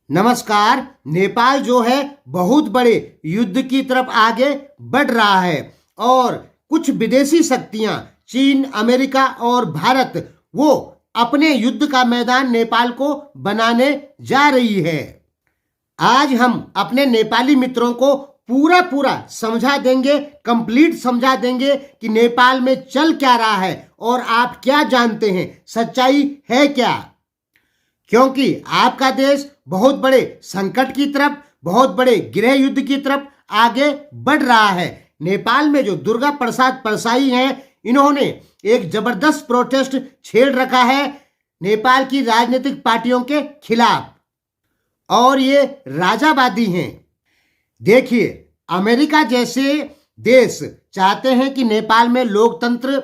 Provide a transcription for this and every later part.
नमस्कार। नेपाल जो है बहुत बड़े युद्ध की तरफ आगे बढ़ रहा है और कुछ विदेशी शक्तियां चीन, अमेरिका और भारत वो अपने युद्ध का मैदान नेपाल को बनाने जा रही है। आज हम अपने नेपाली मित्रों को पूरा समझा देंगे, कंप्लीट समझा देंगे कि नेपाल में चल क्या रहा है और आप क्या जानते हैं, सच्चाई है क्या। क्योंकि आपका देश बहुत बड़े संकट की तरफ, बहुत बड़े गृह युद्ध की तरफ आगे बढ़ रहा है। नेपाल में जो दुर्गा प्रसाद परसाई हैं, इन्होंने एक जबरदस्त प्रोटेस्ट छेड़ रखा है नेपाल की राजनीतिक पार्टियों के खिलाफ और ये राजावादी हैं। देखिए, अमेरिका जैसे देश चाहते हैं कि नेपाल में लोकतंत्र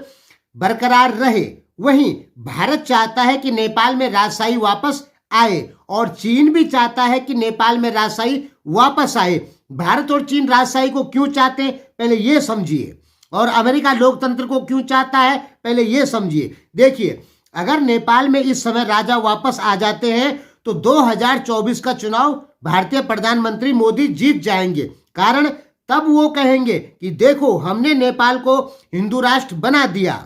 बरकरार रहे, वहीं भारत चाहता है कि नेपाल में राजशाही वापस आए और चीन भी चाहता है कि नेपाल में राजशाही वापस आए। भारत और चीन राजशाही को क्यों चाहते हैं, पहले ये समझिए, और अमेरिका लोकतंत्र को क्यों चाहता है, पहले ये समझिए। देखिए, अगर नेपाल में इस समय राजा वापस आ जाते हैं तो 2024 का चुनाव भारतीय प्रधानमंत्री मोदी जीत जाएंगे। कारण तब वो कहेंगे कि देखो, हमने नेपाल को हिंदू राष्ट्र बना दिया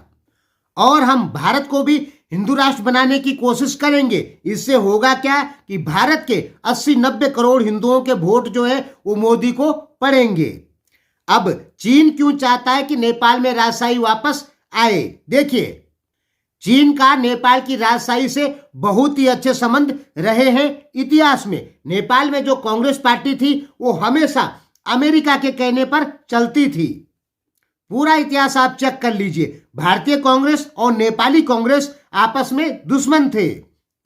और हम भारत को भी हिंदू राष्ट्र बनाने की कोशिश करेंगे। इससे होगा क्या कि भारत के 80-90 करोड़ हिंदुओं के वोट जो है वो मोदी को पड़ेंगे। अब चीन क्यों चाहता है कि नेपाल में राजशाही वापस आए? देखिए, चीन का नेपाल की राजशाही से बहुत ही अच्छे संबंध रहे हैं इतिहास में। नेपाल में जो कांग्रेस पार्टी थी वो हमेशा अमेरिका के कहने पर चलती थी। पूरा इतिहास आप चेक कर लीजिए। भारतीय कांग्रेस और नेपाली कांग्रेस आपस में दुश्मन थे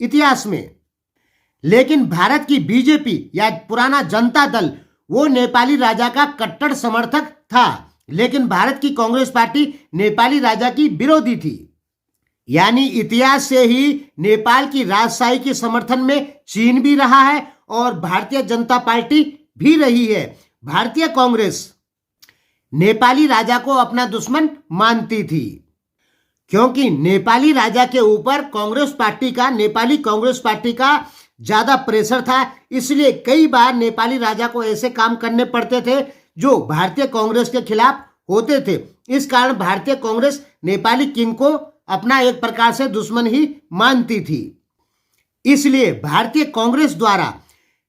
इतिहास में, लेकिन भारत की बीजेपी या पुराना जनता दल वो नेपाली राजा का कट्टर समर्थक था, लेकिन भारत की कांग्रेस पार्टी नेपाली राजा की विरोधी थी। यानी इतिहास से ही नेपाल की राजशाही के समर्थन में चीन भी रहा है और भारतीय जनता पार्टी भी रही है। भारतीय कांग्रेस नेपाली राजा को अपना दुश्मन मानती थी, क्योंकि नेपाली राजा के ऊपर नेपाली कांग्रेस पार्टी का ज्यादा प्रेशर था। इसलिए कई बार नेपाली राजा को ऐसे काम करने पड़ते थे जो भारतीय कांग्रेस के खिलाफ होते थे। इस कारण भारतीय कांग्रेस नेपाली किंग को अपना एक प्रकार से दुश्मन ही मानती थी। इसलिए भारतीय कांग्रेस द्वारा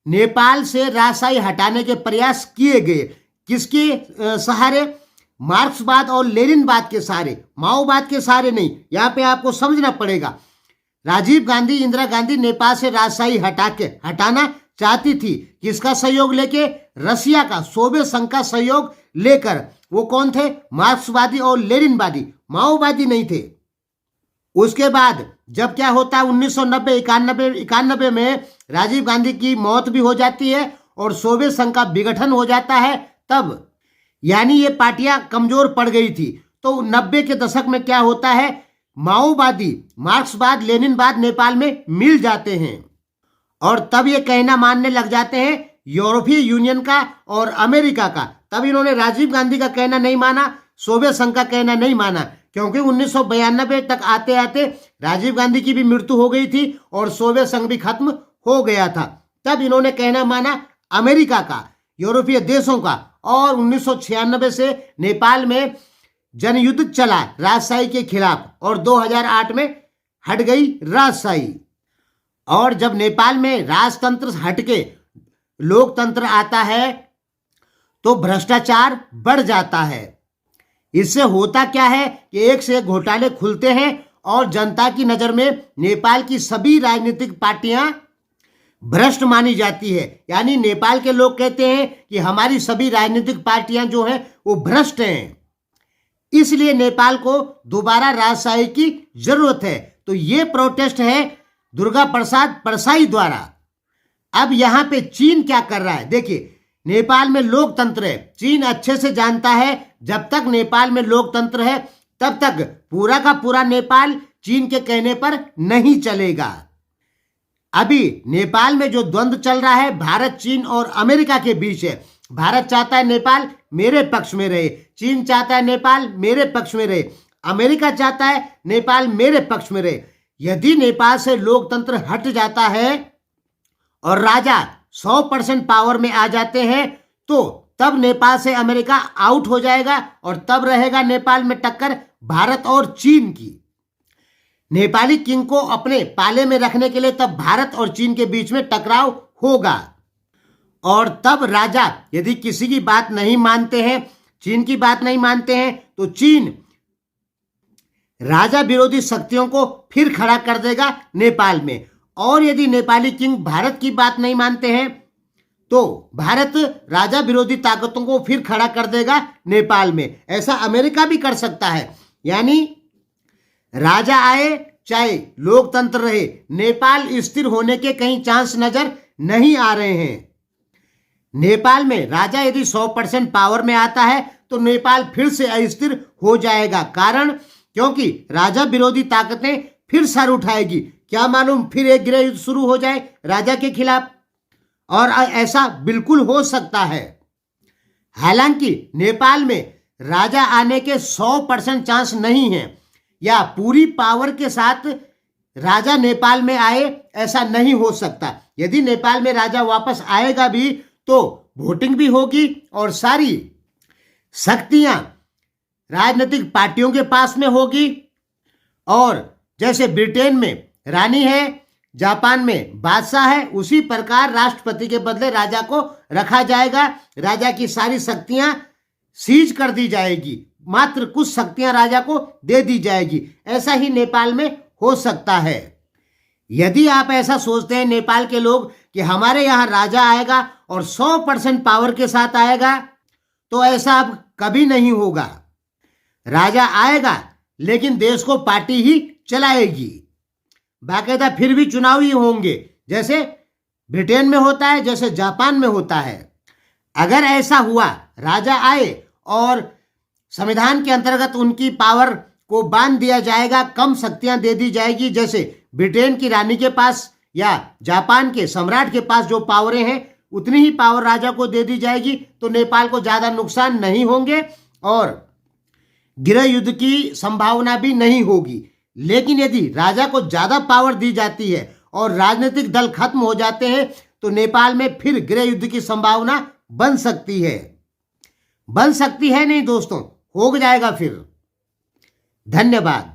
नेपाल से राजशाही हटाने के प्रयास किए गए। किसके सहारे? मार्क्सवाद और लेनिनवाद के सहारे, माओवाद के सहारे नहीं। यहाँ पे आपको समझना पड़ेगा, राजीव गांधी, इंदिरा गांधी नेपाल से राजशाही हटाना चाहती थी। किसका सहयोग लेके? रसिया का, सोवियत संघ का सहयोग लेकर। वो कौन थे? मार्क्सवादी और लेनिनवादी, माओवादी नहीं थे। उसके बाद जब क्या होता है, 1990-91 में राजीव गांधी की मौत भी हो जाती है और सोवियत संघ का विघटन हो जाता है। तब यानी ये पार्टियां कमजोर पड़ गई थी। तो 90 के दशक में क्या होता है, माओवादी, मार्क्सवाद, लेनिनवाद नेपाल में मिल जाते हैं और तब ये कहना मानने लग जाते हैं यूरोपीय यूनियन का और अमेरिका का। तब इन्होंने राजीव गांधी का कहना नहीं माना, सोवियत संघ का कहना नहीं माना, क्योंकि 1992 तक आते आते राजीव गांधी की भी मृत्यु हो गई थी और सोवियत संघ भी खत्म हो गया था। तब इन्होंने कहना माना अमेरिका का, यूरोपीय देशों का, और 1996 से नेपाल में जनयुद्ध चला राजशाही के खिलाफ और 2008 में हट गई राजशाही। और जब नेपाल में राजतंत्र हटके लोकतंत्र आता है तो भ्रष्टाचार बढ़ जाता है। इससे होता क्या है कि एक से एक घोटाले खुलते हैं और जनता की नजर में नेपाल की सभी राजनीतिक पार्टियां भ्रष्ट मानी जाती है। यानी नेपाल के लोग कहते हैं कि हमारी सभी राजनीतिक पार्टियां जो हैं वो भ्रष्ट हैं। इसलिए नेपाल को दोबारा राजशाही की जरूरत है। तो ये प्रोटेस्ट है दुर्गा प्रसाद परसाई द्वारा। अब यहाँ पे चीन क्या कर रहा है? देखिए, नेपाल में लोकतंत्र है, चीन अच्छे से जानता है जब तक नेपाल में लोकतंत्र है तब तक पूरा का पूरा नेपाल चीन के कहने पर नहीं चलेगा। अभी नेपाल में जो द्वंद्व चल रहा है भारत, चीन और अमेरिका के बीच है। भारत चाहता है नेपाल मेरे पक्ष में रहे, चीन चाहता है नेपाल मेरे पक्ष में रहे, अमेरिका चाहता है नेपाल मेरे पक्ष में रहे। यदि नेपाल से लोकतंत्र हट जाता है और राजा 100% पावर में आ जाते हैं तो तब नेपाल से अमेरिका आउट हो जाएगा और तब रहेगा नेपाल में टक्कर भारत और चीन की। नेपाली किंग को अपने पाले में रखने के लिए तब भारत और चीन के बीच में टकराव होगा और तब राजा यदि किसी की बात नहीं मानते हैं, चीन की बात नहीं मानते हैं, तो चीन राजा विरोधी शक्तियों को फिर खड़ा कर देगा नेपाल में। और यदि नेपाली किंग भारत की बात नहीं मानते हैं तो भारत राजा विरोधी ताकतों को फिर खड़ा कर देगा नेपाल में। ऐसा अमेरिका भी कर सकता है, यानी राजा आए चाहे लोकतंत्र रहे, नेपाल स्थिर होने के कहीं चांस नजर नहीं आ रहे हैं। नेपाल में राजा यदि 100% पावर में आता है तो नेपाल फिर से अस्थिर हो जाएगा। कारण क्योंकि राजा विरोधी ताकतें फिर सर उठाएगी। क्या मालूम फिर एक गृह युद्ध शुरू हो जाए राजा के खिलाफ, और ऐसा बिल्कुल हो सकता है। हालांकि नेपाल में राजा आने के 100% चांस नहीं है, या पूरी पावर के साथ राजा नेपाल में आए ऐसा नहीं हो सकता। यदि नेपाल में राजा वापस आएगा भी तो वोटिंग भी होगी और सारी शक्तियां राजनीतिक पार्टियों के पास में होगी। और जैसे ब्रिटेन में रानी है, जापान में बादशाह है, उसी प्रकार राष्ट्रपति के बदले राजा को रखा जाएगा। राजा की सारी शक्तियां सीज कर दी जाएगी, मात्र कुछ शक्तियां राजा को दे दी जाएगी। ऐसा ही नेपाल में हो सकता है। यदि आप ऐसा सोचते हैं नेपाल के लोग कि हमारे यहाँ राजा आएगा और 100% पावर के साथ आएगा, तो ऐसा अब कभी नहीं होगा। राजा आएगा लेकिन देश को पार्टी ही चलाएगी। बाकायदा फिर भी चुनाव ही होंगे, जैसे ब्रिटेन में होता है, जैसे जापान में होता है। अगर ऐसा हुआ, राजा आए और संविधान के अंतर्गत उनकी पावर को बांध दिया जाएगा, कम शक्तियां दे दी जाएगी, जैसे ब्रिटेन की रानी के पास या जापान के सम्राट के पास जो पावरें हैं उतनी ही पावर राजा को दे दी जाएगी, तो नेपाल को ज्यादा नुकसान नहीं होंगे और गृह युद्ध की संभावना भी नहीं होगी। लेकिन यदि राजा को ज्यादा पावर दी जाती है और राजनीतिक दल खत्म हो जाते हैं तो नेपाल में फिर गृह युद्ध की संभावना बन सकती है नहीं दोस्तों, हो जाएगा फिर। धन्यवाद।